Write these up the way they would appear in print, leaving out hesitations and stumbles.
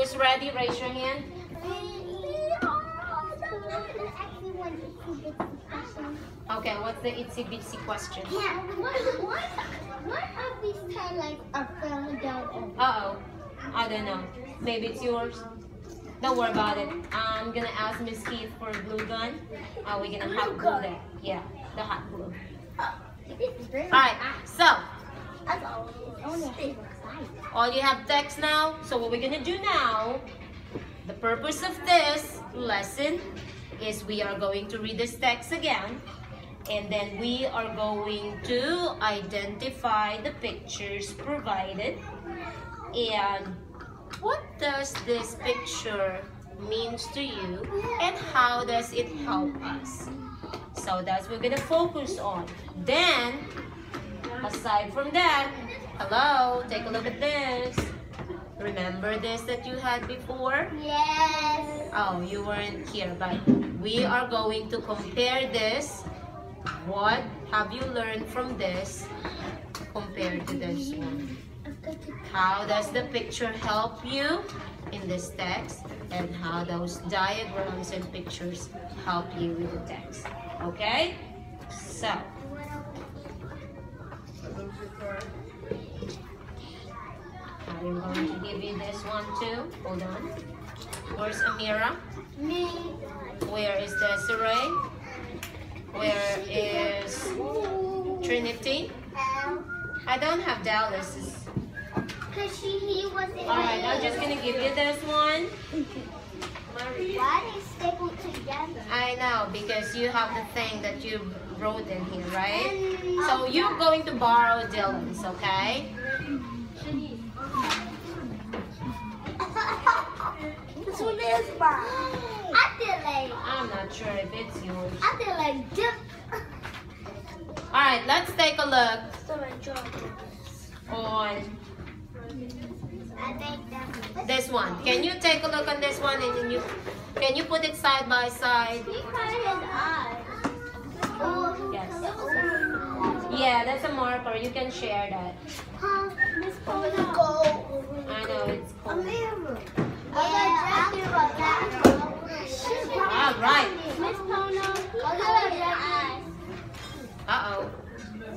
is ready, raise your hand. Okay, what's the itsy bitsy question? Yeah, what of these highlights are fell down? Uh-oh, I don't know. Maybe it's yours. Don't worry about it. I'm gonna ask Miss Keith for a glue gun. We're gonna hot glue that. Yeah, the hot glue. Alright, so all you have text now. So what we're gonna do now, the purpose of this lesson is we are going to read this text again, and then we are going to identify the pictures provided and what does this picture means to you and how does it help us. So that's what we're gonna focus on. Then aside from that, hello, take a look at this. Remember this that you had before? Yes. Oh, you weren't here, but we are going to compare this. What have you learned from this compared to this one? How does the picture help you in this text? And how those diagrams and pictures help you with the text? Okay? So, I'm going to give you this one too. Hold on. Where's Amira? Me. Where is Desiree? Where is Trinity? I don't have Dallas. Because he wasn't. Alright, I'm just gonna give you this one. Why they stapled together? I know, because you have the thing that you wrote in here, right? So you're going to borrow Dylan's, okay? This one is mine. I feel like. I'm not sure if it's yours. I feel like dip. Alright, let's take a look on I think that. this one. Can you take a look on this one and then can you put it side by side? He cut his eyes. Yes. Yeah, that's a marker. You can share that. Miss Polo. I know it's cool. All right. Miss Polo. Uh-oh.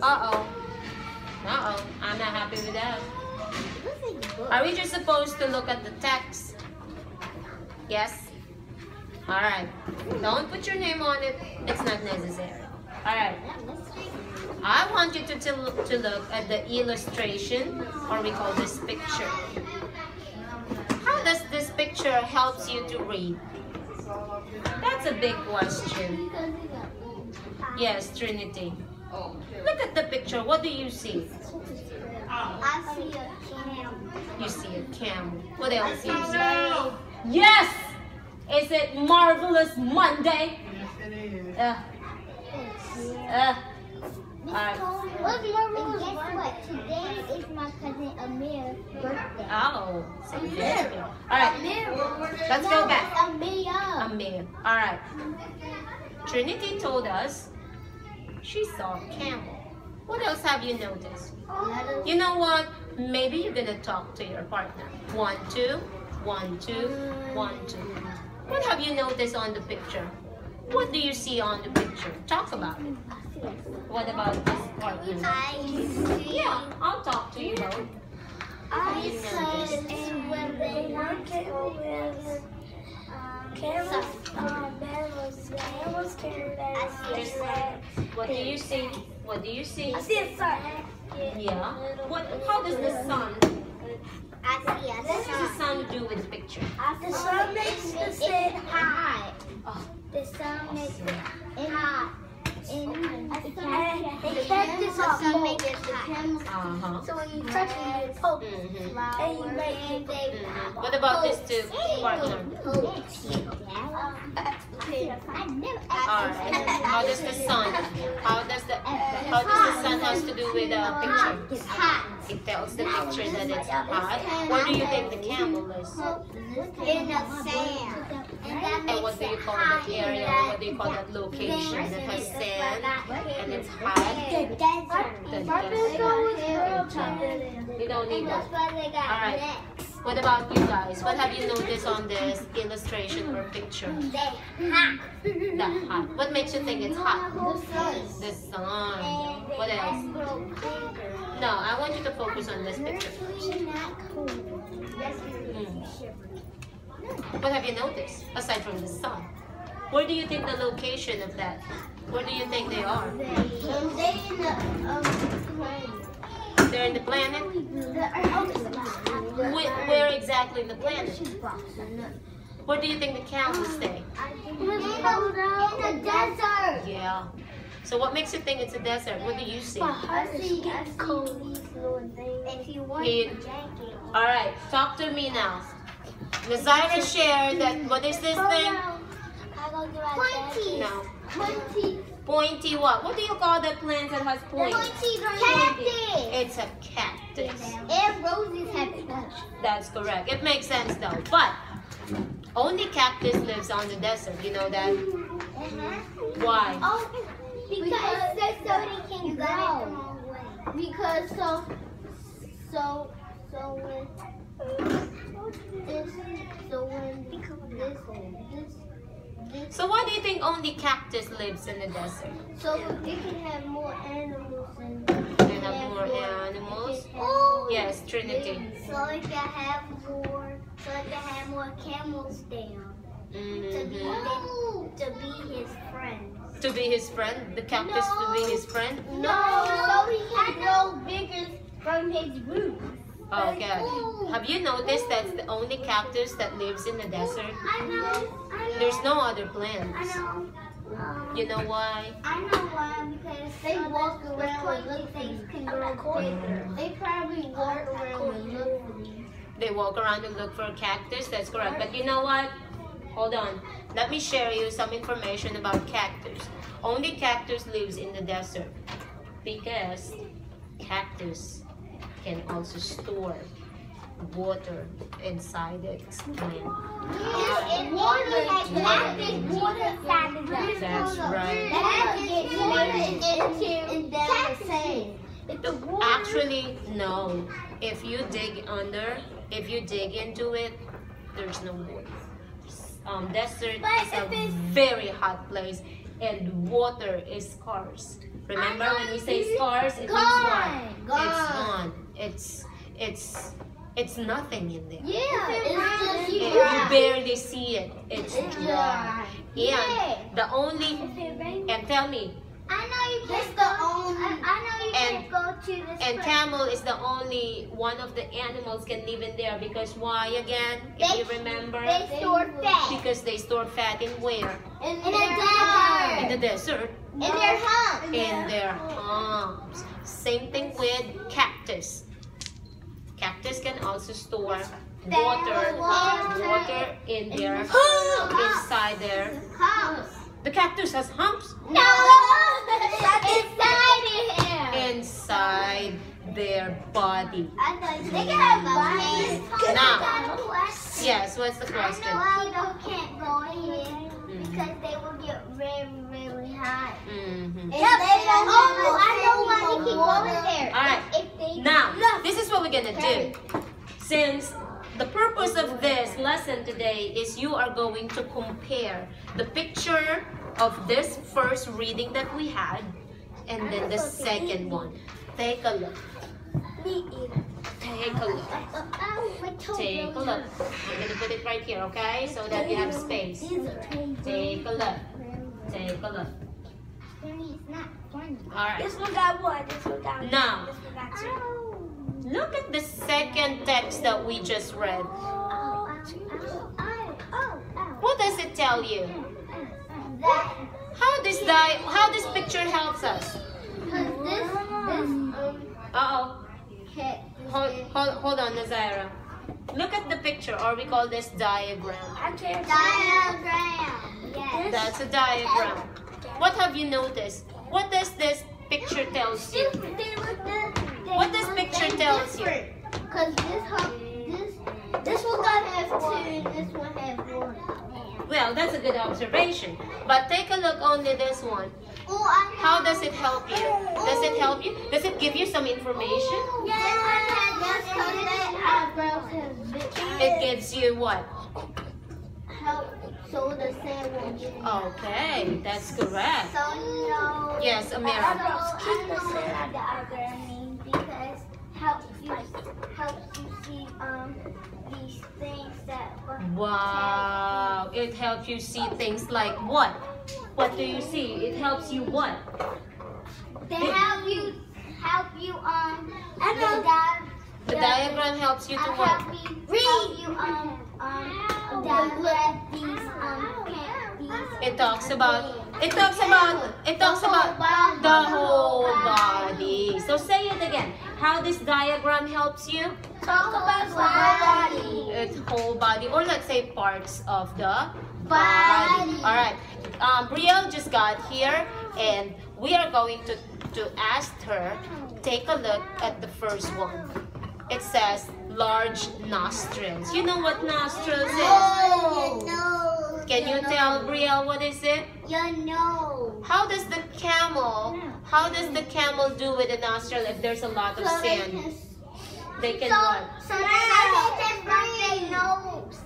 Uh-oh. Uh-oh. I'm not happy with that. Are we just supposed to look at the text? Yes? Alright. Don't put your name on it. It's not necessary. Alright. I want you to look at the illustration, or we call this picture. How does this picture helps you to read? That's a big question. Yes, Trinity. Look at the picture. What do you see? I see a camel. You see a camel. What else do you see? Yes! Is it Marvelous Monday? Alright. What's Marvelous Monday? Today is my cousin Amir's birthday. Oh, so alright. Let's go back. Amir. Alright. Trinity told us she saw a camel. What else have you noticed? You know what? Maybe you're gonna talk to your partner. 1, 2, 1, 2, 1, 2. What have you noticed on the picture? What do you see on the picture? Talk about it. What about this partner? Yeah, I'll talk to you both. I said when they work it with camels carried out. What do you see? What do you see? I see a sun. Yeah. How does the sun? I see a What does the sun do with the picture? The sun makes the sun hot. Oh, The sun makes it hot. And it catches up uh-huh. So when you touch it, you poke it. And you make it. What about this two partner? Alright. How does the sun? How does the sun has to do with the picture? It's hot. It tells the picture that it's hot. Where do you think the camel is? In the sand. And what do you call that area? Or what do you call that location that has sand and it's hot? The desert. The desert. You don't need that. That's why they got Alright. next. What about you guys? What have you noticed on this illustration or picture? The hot. What makes you think it's hot? The sun. What else? No, I want you to focus on this picture. What have you noticed aside from the sun? Where do you think the location of that? Where do you think they are? They're in the planet? Where exactly in the planet? Where do you think the camels stay? In the desert. Yeah. So what makes you think it's a desert? What do you see? I see cold. If you want He- a jacket. Alright, talk to me now. Nazira shared that, what is this thing? Pointy. No. Pointy. Pointy what? What do you call that plant that has points? Cactus. It's a cactus. And roses have points. That's correct. It makes sense though. But only cactus lives on the desert. You know that? Why? Oh, because they can grow. Because So why do you think only cactus lives in the desert? so it can have more animals and They have more animals? Yes, Trinity. So it can have more camels down to be his friends. To be his friend? The cactus to be his friend? No, so he can grow bigger from his roots. Okay. Have you noticed that's the only cactus that lives in the desert? I know. There's no other I plants. know. You know why? I know why, because they walk around and look things can grow bigger. They probably walk around and look for these. They walk around and look for a cactus. That's correct. But you know what? Hold on. Let me share you some information about cactus. Only cactus lives in the desert because cactus can also store water inside its plant. And water has water That's right. Actually, no. If you dig into it, there's no water. Desert is a very hot place, and water is scarce. Remember when we say scarce, it means what? It's gone. It's nothing in there. You barely see it. It's dry. And the only, and tell me, can't go to this and camel is the only one of the animals can live in there because why again? If you remember, They store fat because they store fat in where? in their In the desert. In their humps. In their humps. Same thing with cactus. Cactus can also store water in their inside their. Humps. The cactus has humps No! inside their body. They can have bodies. Now. Question. Yes, what's the I question? know people can't go in here because they will get really hot. Mm-hmm. I know why they keep going there. Alright. Now, this is what we're gonna do. Since the purpose of this lesson today is you are going to compare the picture of this first reading that we had and then the second one. Take a look. Take a look. Take a look. I'm gonna put it right here, okay? So that you have space. Take a look. Take a look. Alright. This one got one. This one got one. Now, This one got two. look at the second text that we just read. What does it tell you? How this picture helps us? Uh-oh. Hold on, Nazira. Look at the picture, or we call this diagram. Diagram. Yes. That's a diagram. What have you noticed? What does this picture tells you? What this picture tells you? Because this one got have two, and this one have one. Well, that's a good observation. But take a look only this one. How does it help you? Does it help you? Does it give you some information? It gives you what? Help so the sand won't get in. Okay, that's correct. So no. Yes, Amira. I know what the diagram means because helps you see these things that were Wow, it helps you see things like what? What do you see? It helps you what? They help you The diagram helps you to what? help you direct these It talks about the whole body. So say it again. How this diagram helps you? talk about body. It's whole body, or let's say parts of the Body. All right. Brielle just got here, and we are going to ask her. Take a look at the first one. It says large nostrils. You know what nostrils is? Can you tell Brielle what is it? Your nose. How does the camel do with the nostril if there's a lot of sand? They can what? So they can breathe their nose.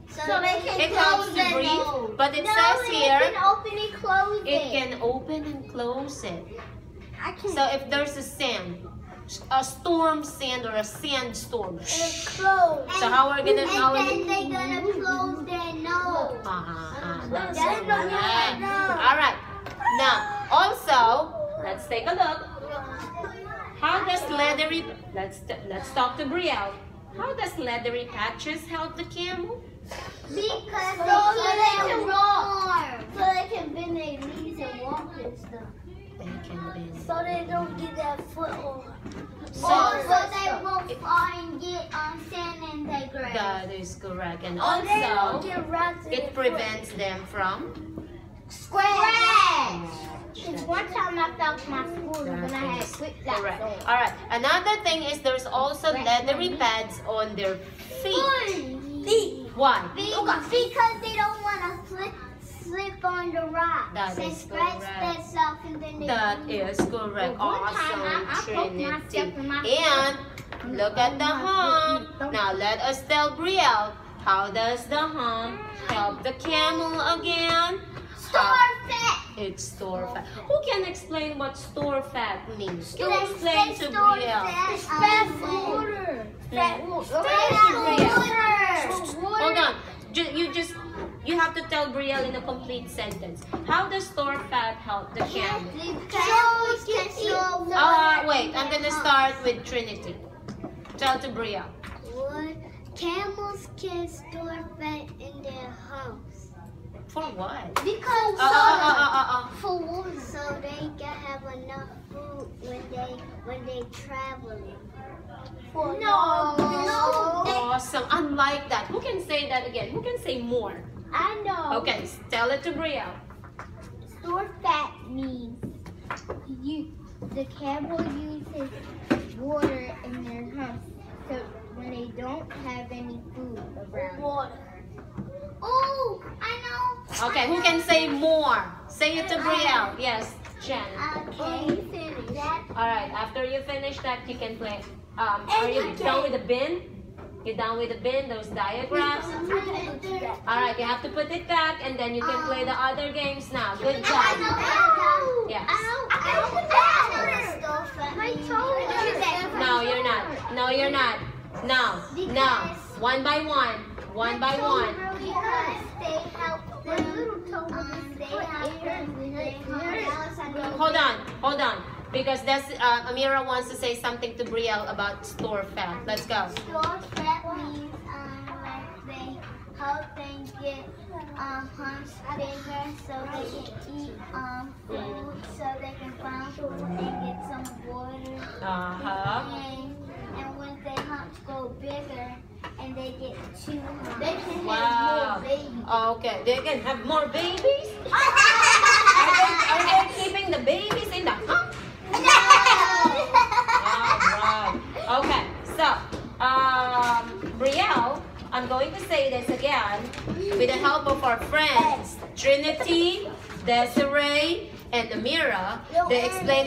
So they can It helps to breathe, but it says here it can open and close it. it can open and close it. I can So if there's a storm sand or a sandstorm, close. so how are we gonna then they're gonna close their nose. That's That's correct. right. All right. Now, also, let's take a look. How does leathery? Let's talk to Brielle. How does leathery patches help the camel? Because they can walk. So they can bend their knees and walk and stuff. They can bend. So they don't get that foot on. So they won't fall and get sand in their grass. that is correct, and Or they won't also get rats in it their prevents them from scratch. That's One time I fell to my school when I had quick correct. All right. Another thing is there's also leathery pads on their feet. Why? Because they don't want to slip on the rocks That and is scratch correct. themselves and then they That is correct. One time I Awesome, poked myself Trinity. in my And look at the hump. Now let us tell Brielle, how does the hump help the camel again? store fat. It's store fat. Who can explain what store fat means? You They explain to store Brielle. fat. Fat water. Fat water. Hold on. You have to tell Brielle in a complete sentence. How does store fat help the camel? Wait. I'm gonna start with Trinity. Tell to Brielle. Camels can store fat in their house. For what? Because For for water, so they can have enough food when they traveling. No. Awesome. I like that. Who can say that again? Who can say more? I know. Okay, tell it to Brielle. Store fat means the camel uses water in their house, so when they don't have any food around. Water. Oh, I know. Okay, who can say more? Say it to Brielle. Yes, Jen. Okay, finish that. All right, after you finish that, you can play. Are you done with the bin? You're done with the bin, those diagrams? All right, you have to put it back, and then you can play the other games now. Good job. Yes. No, you're not. No, you're not. No. One by one. One by one. Because they help them. Hold on. Because that's Amira wants to say something to Brielle about store fat. Let's go. Store fat means like they help them get humps bigger so they can eat food, so they can find food and get some water. And when their humps go bigger and they get too hungry, they can have more babies. Okay, they can have more babies? Are they keeping the babies in the hump? Alright. Okay, so Brielle, I'm going to say this again with the help of our friends Trinity, Desiree, and Amira. They explain